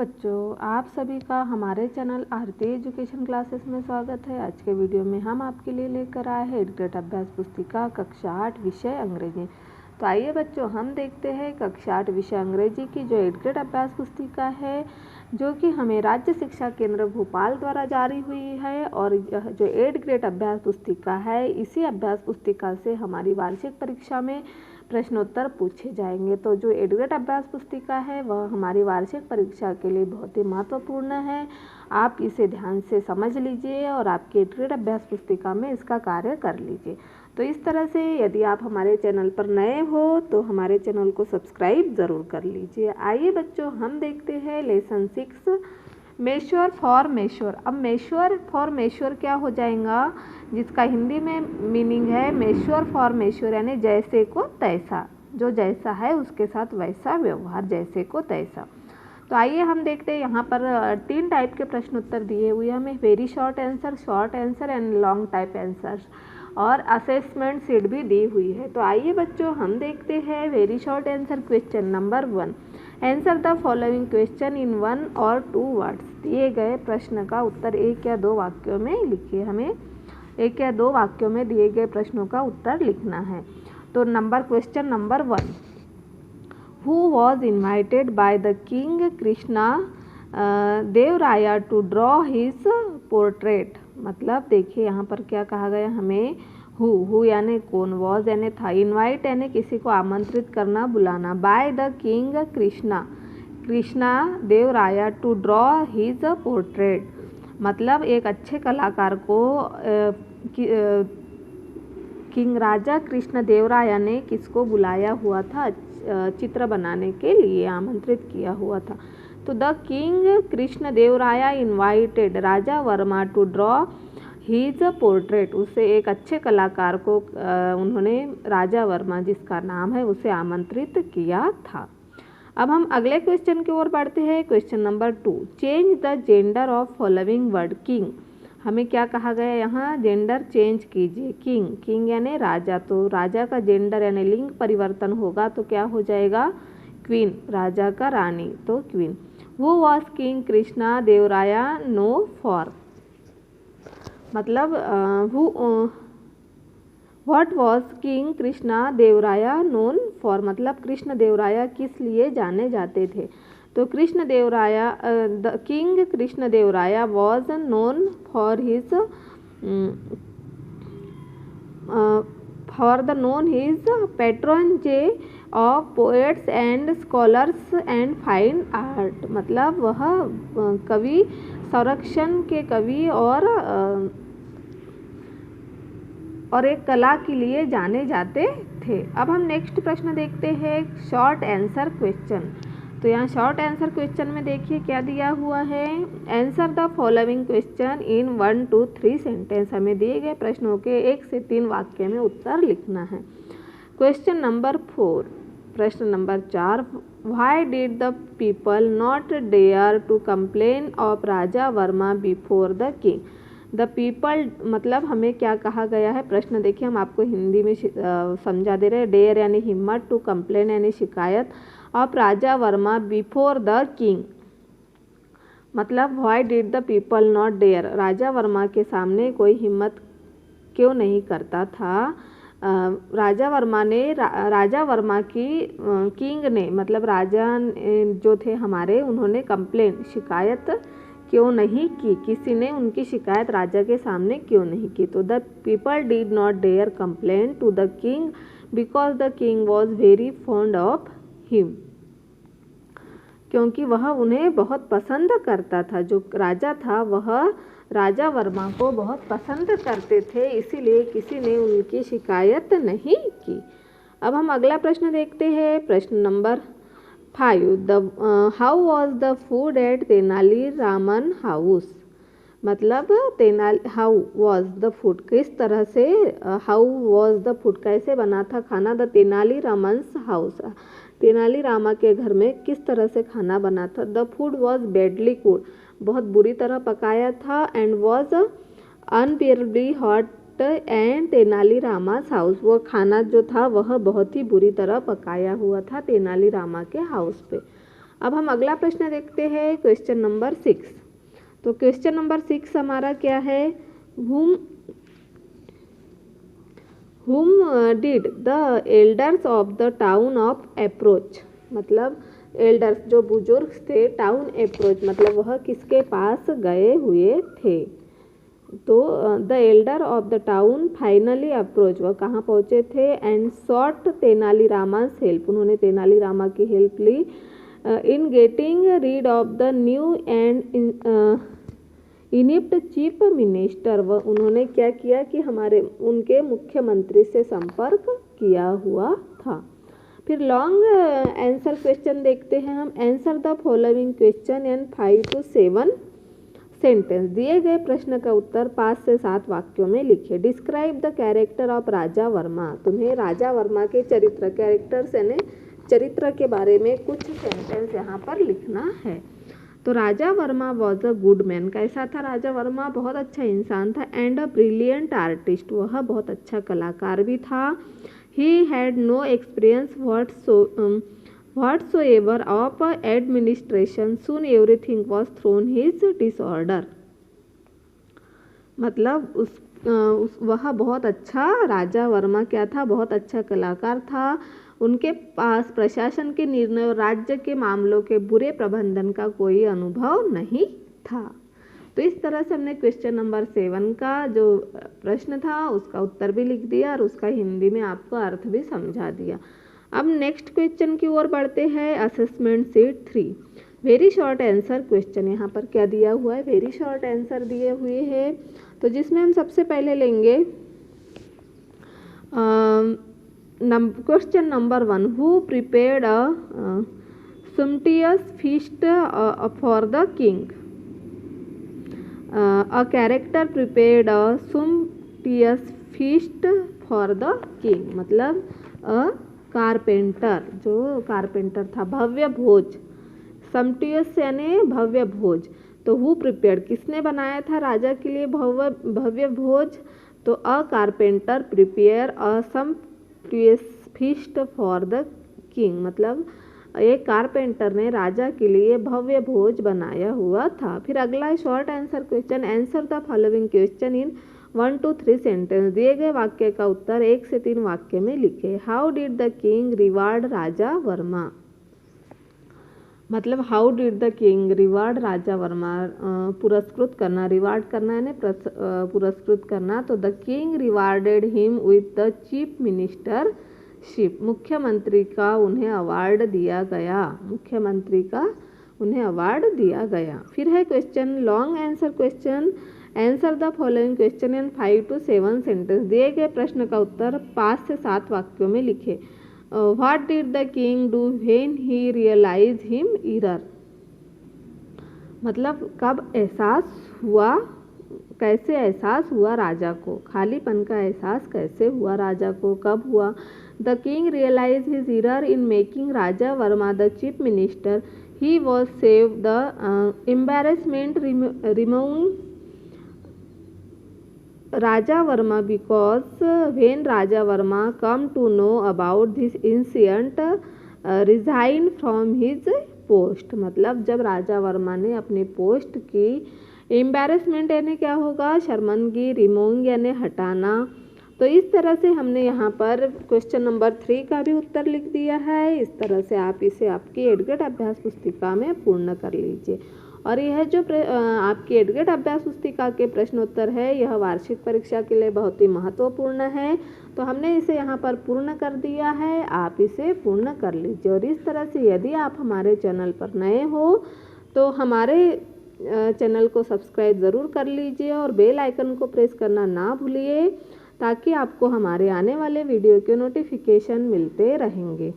बच्चों, आप सभी का हमारे चैनल आरती एजुकेशन क्लासेस में स्वागत है। आज के वीडियो में हम आपके लिए लेकर आए हैं 8th ग्रेड अभ्यास पुस्तिका कक्षा 8 विषय अंग्रेजी। तो आइए बच्चों, हम देखते हैं कक्षा 8 विषय अंग्रेजी की जो 8th ग्रेड अभ्यास पुस्तिका है, जो कि हमें राज्य शिक्षा केंद्र भोपाल द्वारा जारी हुई है। और यह जो 8th ग्रेड अभ्यास पुस्तिका है, इसी अभ्यास पुस्तिका से हमारी वार्षिक परीक्षा में प्रश्नोत्तर पूछे जाएंगे। तो जो 8th ग्रेड अभ्यास पुस्तिका है वह हमारी वार्षिक परीक्षा के लिए बहुत ही महत्वपूर्ण है। आप इसे ध्यान से समझ लीजिए और आपके 8th ग्रेड अभ्यास पुस्तिका में इसका कार्य कर लीजिए। तो इस तरह से यदि आप हमारे चैनल पर नए हो तो हमारे चैनल को सब्सक्राइब ज़रूर कर लीजिए। आइए बच्चों, हम देखते हैं लेसन 6 मेश्योर फॉर मेश्योर। अब मेश्योर फॉर मेश्योर क्या हो जाएगा, जिसका हिंदी में मीनिंग है मेश्योर फॉर मेश्योर, यानी जैसे को तैसा, जो जैसा है उसके साथ वैसा व्यवहार, जैसे को तैसा। तो आइए हम देखते हैं, यहाँ पर 3 टाइप के प्रश्न उत्तर दिए हुए हैं हमें, very short answer and long type answer, और असेसमेंट शीट भी दी हुई है। तो आइए बच्चों, हम देखते हैं very short answer. Question number 1, answer the following question in 1 और 2 वर्ड्स। दिए गए प्रश्न का उत्तर 1 या 2 वाक्यों में लिखिए। हमें 1 या 2 वाक्यों में दिए गए प्रश्नों का उत्तर लिखना है। तो question number 1, who was invited by the king Krishna देवराया टू ड्रॉ हिज पोर्ट्रेट। मतलब देखिए यहाँ पर क्या कहा गया हमें, हु यानी कौन, वॉज यानी था, इनवाइट यानी किसी को आमंत्रित करना, बुलाना, बाय द किंग कृष्णा देवराया टू ड्रॉ हिज पोर्ट्रेट। मतलब एक अच्छे कलाकार को किंग राजा कृष्ण देवराया ने किसको बुलाया हुआ था, चित्र बनाने के लिए आमंत्रित किया हुआ था। तो the king Krishna Devaraya invited Raja Varma to draw his portrait. उसे एक अच्छे कलाकार को उन्होंने, राजा वर्मा जिसका नाम है, उसे आमंत्रित किया था। अब हम अगले क्वेश्चन की ओर बढ़ते हैं। Question number 2, change the gender of following word. King, हमें क्या कहा गया यहाँ, जेंडर चेंज कीजिए। किंग यानी राजा, तो राजा का जेंडर यानी लिंग परिवर्तन होगा तो क्या हो जाएगा, क्वीन, राजा का रानी, तो क्वीन। वो वॉज किंग कृष्णा देवराया नो फॉर। मतलब व्हाट वॉज किंग कृष्णा देवराया नोन फॉर, मतलब कृष्ण देवराया किस लिए जाने जाते थे। तो कृष्ण देवराया, the king Krishna Devaraya was known for his patronage of poets and scholars and fine art. मतलब वह कवि, संरक्षण के कवि और एक कला के लिए जाने जाते थे। अब हम नेक्स्ट प्रश्न देखते हैं, शॉर्ट आंसर क्वेश्चन। तो यहाँ शॉर्ट आंसर क्वेश्चन में देखिए क्या दिया हुआ है, answer the following question in 1 to 3 sentence. हमें दिए गए प्रश्नों के 1 से 3 वाक्य में उत्तर लिखना है। क्वेश्चन नंबर 4, प्रश्न नंबर 4, why did the people not dare to complain of Raja Varma before the king. The people मतलब हमें क्या कहा गया है, प्रश्न देखिए हम आपको हिंदी में समझा दे रहे हैं। डेयर यानी हिम्मत, टू कंप्लेन यानी शिकायत, of Raja Varma before the king. मतलब why did the people not dare, Raja Varma के सामने कोई हिम्मत क्यों नहीं करता था। राजा वर्मा की किंग ने, मतलब राजा जो थे हमारे, उन्होंने कंप्लेन, शिकायत क्यों नहीं की, किसी ने उनकी शिकायत राजा के सामने क्यों नहीं की। तो the people did not dare complain to the king because the king was very fond of him. क्योंकि वह उन्हें बहुत पसंद करता था, जो राजा था वह राजा वर्मा को बहुत पसंद करते थे, इसीलिए किसी ने उनकी शिकायत नहीं की। अब हम अगला प्रश्न देखते हैं। प्रश्न number 5, how was the food at Tenali Raman house. मतलब हाउ वॉज द फूड, किस तरह से, हाउ वॉज द फूड कैसे बना था खाना, द तेनाली रामन्स हाउस, तेनाली रामा के घर में किस तरह से खाना बना था। The food was badly cooked, बहुत बुरी तरह पकाया था, and was unbearably hot and Tenali Rama's house, वो खाना जो था वह बहुत ही बुरी तरह पकाया हुआ था तेनाली रामा के हाउस पे। अब हम अगला प्रश्न देखते हैं, क्वेश्चन नंबर 6। तो क्वेश्चन नंबर 6 हमारा क्या है, whom did the elders of the town of approach, मतलब एल्डर्स जो बुजुर्ग थे, टाउन अप्रोच मतलब वह किसके पास गए हुए थे। तो the Elder of the town finally approach, वह कहाँ पहुँचे थे, एंड सॉट तेनालीरामास हेल्प, उन्होंने तेनालीरामा की हेल्प ली in getting rid of the new and inept chief minister, वह उन्होंने क्या किया कि हमारे उनके मुख्यमंत्री से संपर्क किया हुआ था। फिर लॉन्ग आंसर क्वेश्चन देखते हैं हम। Answer the following question in 5 to 7 sentence, दिए गए प्रश्न का उत्तर 5 से 7 वाक्यों में लिखिए। Describe the character of Raja Verma, तुम्हें राजा वर्मा के चरित्र, कैरेक्टर्स यानी चरित्र के बारे में कुछ सेंटेंस यहाँ पर लिखना है। तो Raja Varma was a good man, कैसा था राजा वर्मा, बहुत अच्छा इंसान था। एंड अ ब्रिलियंट आर्टिस्ट, वह बहुत अच्छा कलाकार भी था। He had no experience whatsoever of administration, soon everything was thrown his disorder, मतलब वह बहुत अच्छा, राजा वर्मा क्या था, बहुत अच्छा कलाकार था। उनके पास प्रशासन के निर्णय और राज्य के मामलों के बुरे प्रबंधन का कोई अनुभव नहीं था। तो इस तरह से हमने क्वेश्चन नंबर 7 का जो प्रश्न था उसका उत्तर भी लिख दिया और उसका हिंदी में आपको अर्थ भी समझा दिया। अब नेक्स्ट क्वेश्चन की ओर बढ़ते हैं, assessment seat 3, very short answer question. यहाँ पर क्या दिया हुआ है, वेरी शॉर्ट आंसर दिए हुए हैं। तो जिसमें हम सबसे पहले लेंगे question number 1, who prepared a sumptuous feast for the king, a character prepared a sumptuous feast for the king, मतलब अ कारपेंटर, जो कारपेंटर था, भव्य भोज, समटियस यानी भव्य भोज। तो हु प्रिपेयर्ड, किसने बनाया था राजा के लिए भव्य भोज, तो a carpenter prepare a sumptuous feast for the king, मतलब एक कारपेंटर ने राजा के लिए भव्य भोज बनाया हुआ था। फिर अगला है short answer question, answer the following question in 1 to 3 sentence, दिए गए वाक्य का उत्तर 1 से 3 वाक्य में लिखे। How did the king reward Raja Varma, मतलब how did the king reward Raja Varma, पुरस्कृत करना, रिवार्ड करना यानी पुरस्कृत करना। तो the king rewarded him with the chief minister ship, मुख्यमंत्री का उन्हें अवार्ड दिया गया, मुख्यमंत्री का उन्हें अवार्ड दिया गया। फिर है question long answer question, answer the following question in 5 to 7 sentence, दिए गए प्रश्न का उत्तर 5 से 7 वाक्यों में लिखे। What did the king do when he realise him error, मतलब कब एहसास हुआ, कैसे एहसास हुआ राजा को, खालीपन का एहसास कैसे हुआ राजा को, कब हुआ। The king realise his error in making Raja Varma the chief minister, he was save the embarrassment removing Raja Varma because when Raja Varma come to know about this incident resigned from his post, मतलब जब राजा वर्मा ने अपने पोस्ट की, एम्बेरसमेंट यानी क्या होगा, शर्मंदगी, रिमूविंग यानी हटाना। तो इस तरह से हमने यहाँ पर क्वेश्चन नंबर 3 का भी उत्तर लिख दिया है। इस तरह से आप इसे आपकी एडगेट अभ्यास पुस्तिका में पूर्ण कर लीजिए। और यह जो आपकी एडगेट अभ्यास पुस्तिका के प्रश्नोत्तर है, यह वार्षिक परीक्षा के लिए बहुत ही महत्वपूर्ण है। तो हमने इसे यहाँ पर पूर्ण कर दिया है, आप इसे पूर्ण कर लीजिए। और इस तरह से यदि आप हमारे चैनल पर नए हो तो हमारे चैनल को सब्सक्राइब ज़रूर कर लीजिए और बेल आइकन को प्रेस करना ना भूलिए, ताकि आपको हमारे आने वाले वीडियो के नोटिफिकेशन मिलते रहेंगे।